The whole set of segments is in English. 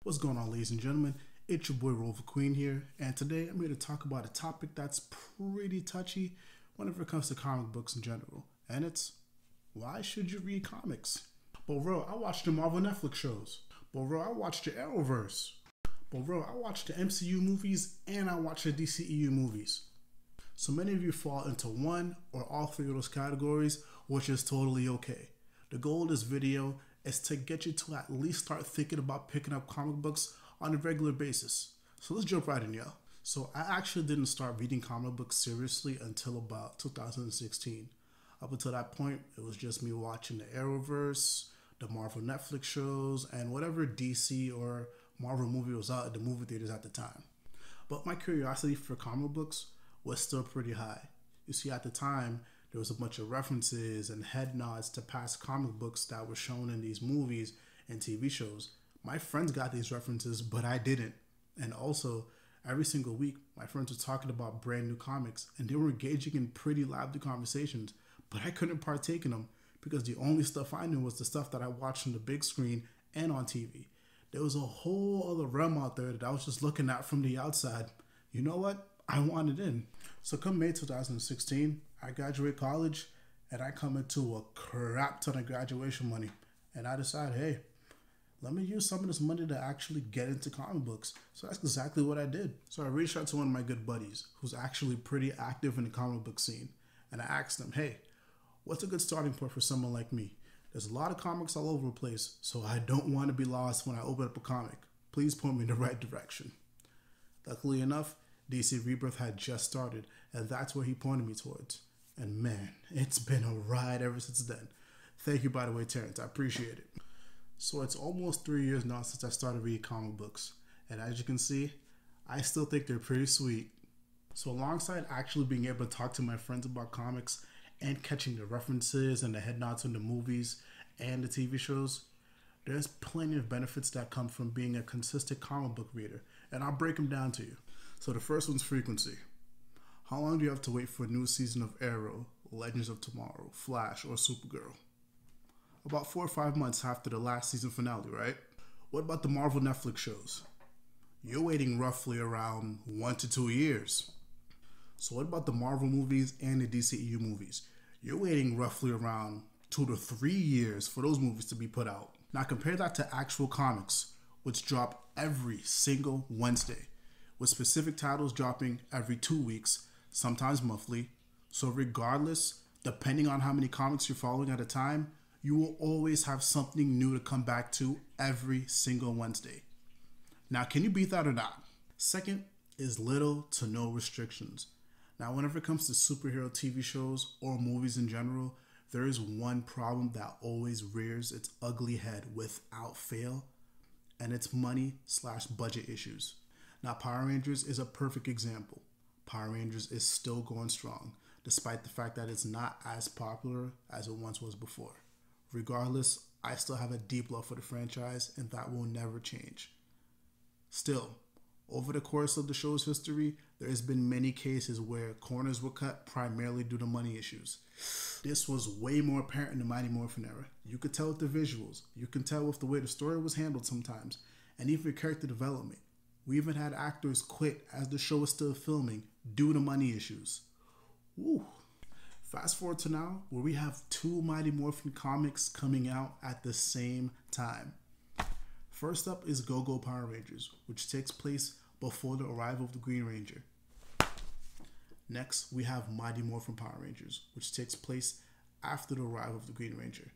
What's going on, ladies and gentlemen? It's your boy Roliver Queen here, and today I'm here to talk about a topic that's pretty touchy whenever it comes to comic books in general, and it's why should you read comics? But bro, I watched the Marvel Netflix shows. But bro, I watched the Arrowverse. But bro, I watched the MCU movies and I watched the DCEU movies. So many of you fall into one or all three of those categories, which is totally okay. The goal of this video is to get you to at least start thinking about picking up comic books on a regular basis. So let's jump right in, y'all. So I actually didn't start reading comic books seriously until about 2016. Up until that point, it was just me watching the Arrowverse, the Marvel Netflix shows, and whatever DC or Marvel movie was out at the movie theaters at the time. But my curiosity for comic books was still pretty high. You see, at the time, there was a bunch of references and head nods to past comic books that were shown in these movies and TV shows. My friends got these references, but I didn't. And also, every single week, my friends were talking about brand new comics, and they were engaging in pretty lively conversations, but I couldn't partake in them because the only stuff I knew was the stuff that I watched on the big screen and on TV. There was a whole other realm out there that I was just looking at from the outside. You know what? I wanted in. So come May 2016, I graduate college and I come into a crap ton of graduation money. And I decide, hey, let me use some of this money to actually get into comic books. So that's exactly what I did. So I reached out to one of my good buddies who's actually pretty active in the comic book scene. And I asked him, hey, what's a good starting point for someone like me? There's a lot of comics all over the place, so I don't want to be lost when I open up a comic. Please point me in the right direction. Luckily enough, DC Rebirth had just started, and that's where he pointed me towards. And man, it's been a ride ever since then. Thank you, by the way, Terrance. I appreciate it. So it's almost 3 years now since I started reading comic books. And as you can see, I still think they're pretty sweet. So alongside actually being able to talk to my friends about comics and catching the references and the head nods in the movies and the TV shows, there's plenty of benefits that come from being a consistent comic book reader. And I'll break them down to you. So the first one's frequency. How long do you have to wait for a new season of Arrow, Legends of Tomorrow, Flash, or Supergirl? About 4 or 5 months after the last season finale, right? What about the Marvel Netflix shows? You're waiting roughly around 1 to 2 years. So what about the Marvel movies and the DCEU movies? You're waiting roughly around 2 to 3 years for those movies to be put out. Now compare that to actual comics, which drop every single Wednesday, with specific titles dropping every 2 weeks, sometimes monthly. So regardless, depending on how many comics you're following at a time, you will always have something new to come back to every single Wednesday. Now, can you beat that or not? Second is little to no restrictions. Now, whenever it comes to superhero TV shows or movies in general, there is one problem that always rears its ugly head without fail, and it's money/budget issues. Now, Power Rangers is a perfect example. Power Rangers is still going strong, despite the fact that it's not as popular as it once was before. Regardless, I still have a deep love for the franchise, and that will never change. Still, over the course of the show's history, there has been many cases where corners were cut primarily due to money issues. This was way more apparent in the Mighty Morphin era. You could tell with the visuals, you can tell with the way the story was handled sometimes, and even character development. We even had actors quit as the show was still filming due to money issues. Woo. Fast forward to now, where we have 2 Mighty Morphin comics coming out at the same time. First up is Go-Go Power Rangers, which takes place before the arrival of the Green Ranger. Next, we have Mighty Morphin Power Rangers, which takes place after the arrival of the Green Ranger.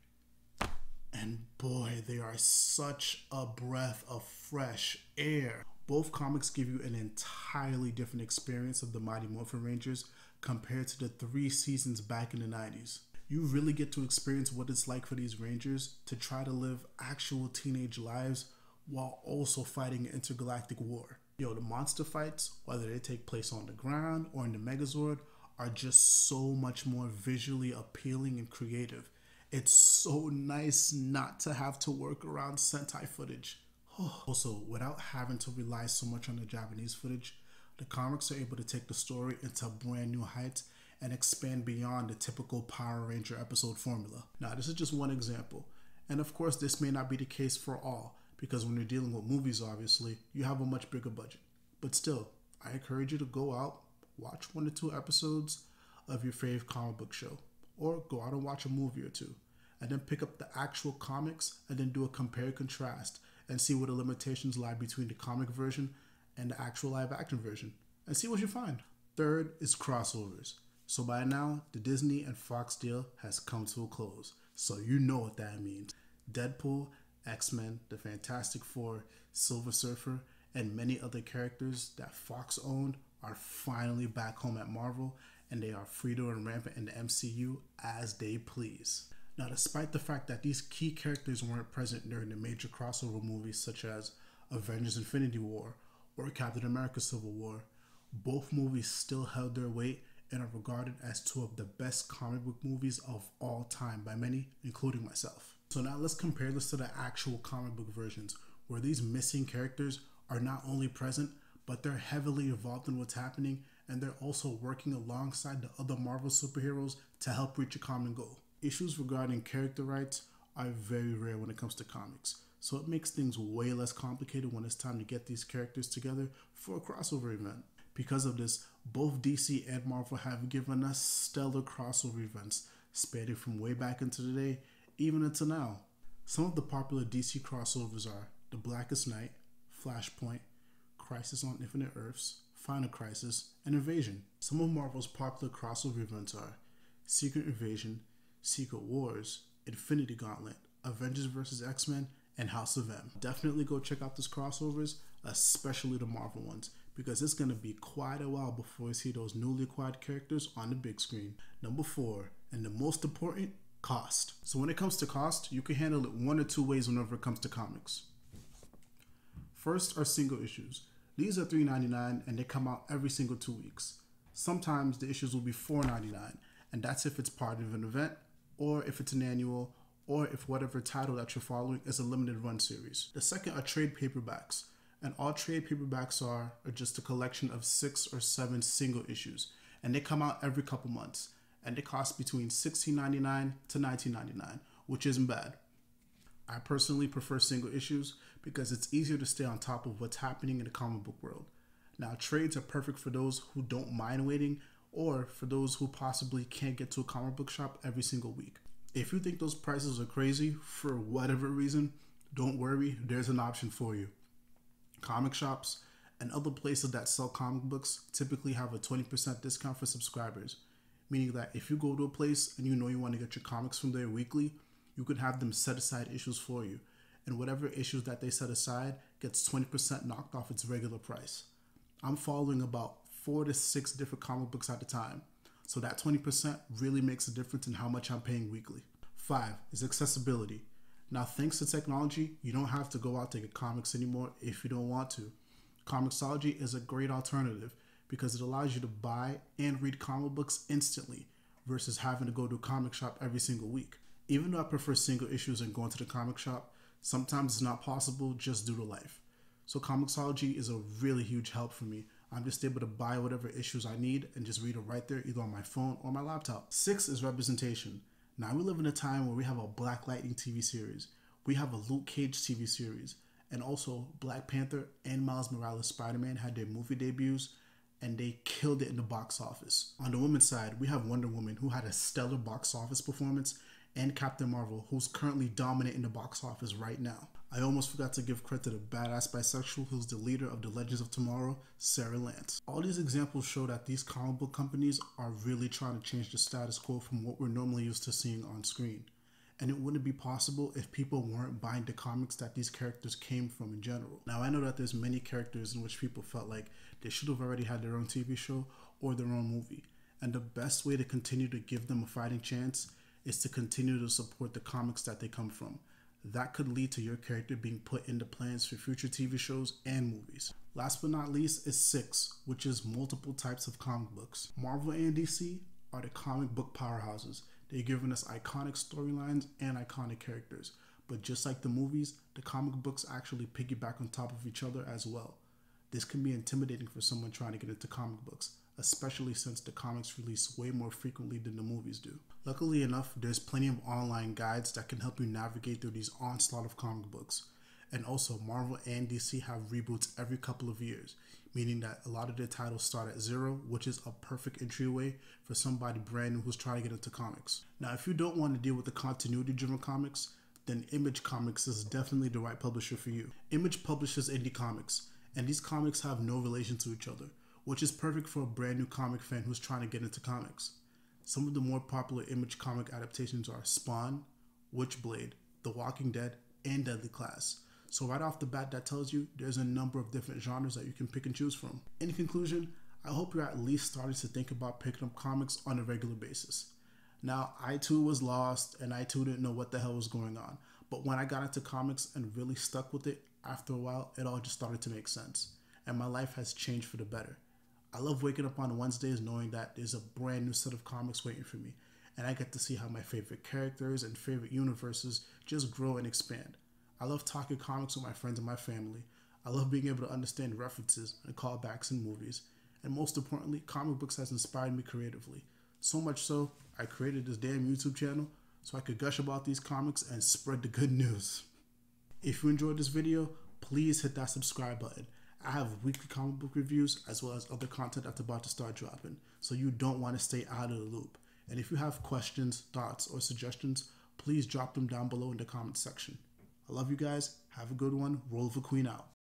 And boy, they are such a breath of fresh air. Both comics give you an entirely different experience of the Mighty Morphin Rangers compared to the 3 seasons back in the 90s. You really get to experience what it's like for these Rangers to try to live actual teenage lives while also fighting an intergalactic war. Yo, the monster fights, whether they take place on the ground or in the Megazord, are just so much more visually appealing and creative. It's so nice not to have to work around Sentai footage. Also, without having to rely so much on the Japanese footage, the comics are able to take the story into brand new heights and expand beyond the typical Power Ranger episode formula. Now, this is just one example, and of course this may not be the case for all, because when you're dealing with movies, obviously, you have a much bigger budget. But still, I encourage you to go out, watch 1 or 2 episodes of your favorite comic book show, or go out and watch a movie or two, and then pick up the actual comics and then do a compare and contrast and see where the limitations lie between the comic version and the actual live action version, and see what you find. Third is crossovers. So by now, the Disney and Fox deal has come to a close. So you know what that means. Deadpool, X-Men, the Fantastic Four, Silver Surfer, and many other characters that Fox owned are finally back home at Marvel, and they are free to run rampant in the MCU as they please. Now, despite the fact that these key characters weren't present during the major crossover movies such as Avengers Infinity War or Captain America Civil War, both movies still held their weight and are regarded as 2 of the best comic book movies of all time by many, including myself. So now let's compare this to the actual comic book versions, where these missing characters are not only present, but they're heavily involved in what's happening, and they're also working alongside the other Marvel superheroes to help reach a common goal. Issues regarding character rights are very rare when it comes to comics, so it makes things way less complicated when it's time to get these characters together for a crossover event. Because of this, both DC and Marvel have given us stellar crossover events, spanning from way back into the day, even until now. Some of the popular DC crossovers are The Blackest Night, Flashpoint, Crisis on Infinite Earths, Final Crisis, and Invasion. Some of Marvel's popular crossover events are Secret Invasion, Secret Wars, Infinity Gauntlet, Avengers vs. X-Men, and House of M. Definitely go check out those crossovers, especially the Marvel ones, because it's going to be quite a while before we see those newly acquired characters on the big screen. Number 4, and the most important, cost. So when it comes to cost, you can handle it 1 or 2 ways whenever it comes to comics. First are single issues. These are $3.99 and they come out every single 2 weeks. Sometimes the issues will be $4.99, and that's if it's part of an event, or if it's an annual, or if whatever title that you're following is a limited run series. The second are trade paperbacks. And all trade paperbacks are just a collection of 6 or 7 single issues, and they come out every couple months, and they cost between $16.99 to $19.99, which isn't bad. I personally prefer single issues because it's easier to stay on top of what's happening in the comic book world. Now, trades are perfect for those who don't mind waiting, or for those who possibly can't get to a comic book shop every single week. If you think those prices are crazy for whatever reason, don't worry, there's an option for you. Comic shops and other places that sell comic books typically have a 20% discount for subscribers, meaning that if you go to a place and you know you want to get your comics from there weekly, you can have them set aside issues for you, and whatever issues that they set aside gets 20% knocked off its regular price. I'm following about 4 to 6 different comic books at a time, so that 20% really makes a difference in how much I'm paying weekly. 5 is accessibility. Now, thanks to technology, you don't have to go out to get comics anymore if you don't want to. Comixology is a great alternative because it allows you to buy and read comic books instantly versus having to go to a comic shop every single week. Even though I prefer single issues and going to the comic shop, sometimes it's not possible just due to life. So Comixology is a really huge help for me. I'm just able to buy whatever issues I need and just read it right there, either on my phone or my laptop. 6 is representation. Now, we live in a time where we have a Black Lightning TV series, we have a Luke Cage TV series, and also Black Panther and Miles Morales Spider-Man had their movie debuts, and they killed it in the box office. On the women's side, we have Wonder Woman, who had a stellar box office performance, and Captain Marvel, who's currently dominating the box office right now. I almost forgot to give credit to the badass bisexual who's the leader of the Legends of Tomorrow, Sarah Lance. All these examples show that these comic book companies are really trying to change the status quo from what we're normally used to seeing on screen. And it wouldn't be possible if people weren't buying the comics that these characters came from in general. Now, I know that there's many characters in which people felt like they should have already had their own TV show or their own movie. And the best way to continue to give them a fighting chance is to continue to support the comics that they come from. That could lead to your character being put into plans for future TV shows and movies. Last but not least is 6, which is multiple types of comic books. Marvel and DC are the comic book powerhouses. They've given us iconic storylines and iconic characters. But just like the movies, the comic books actually piggyback on top of each other as well. This can be intimidating for someone trying to get into comic books, especially since the comics release way more frequently than the movies do. Luckily enough, there's plenty of online guides that can help you navigate through these onslaught of comic books. And also, Marvel and DC have reboots every couple of years, meaning that a lot of their titles start at zero, which is a perfect entryway for somebody brand new who's trying to get into comics. Now, if you don't want to deal with the continuity-driven comics, then Image Comics is definitely the right publisher for you. Image publishes indie comics, and these comics have no relation to each other, which is perfect for a brand new comic fan who's trying to get into comics. Some of the more popular Image comic adaptations are Spawn, Witchblade, The Walking Dead, and Deadly Class. So right off the bat, that tells you there's a number of different genres that you can pick and choose from. In conclusion, I hope you're at least starting to think about picking up comics on a regular basis. Now, I too was lost and I too didn't know what the hell was going on. But when I got into comics and really stuck with it, after a while, it all just started to make sense. And my life has changed for the better. I love waking up on Wednesdays knowing that there's a brand new set of comics waiting for me. And I get to see how my favorite characters and favorite universes just grow and expand. I love talking comics with my friends and my family. I love being able to understand references and callbacks in movies. And most importantly, comic books has inspired me creatively. So much so, I created this damn YouTube channel so I could gush about these comics and spread the good news. If you enjoyed this video, please hit that subscribe button. I have weekly comic book reviews as well as other content that's about to start dropping, so you don't want to stay out of the loop. And if you have questions, thoughts, or suggestions, please drop them down below in the comments section. I love you guys. Have a good one. Roliver Queen out.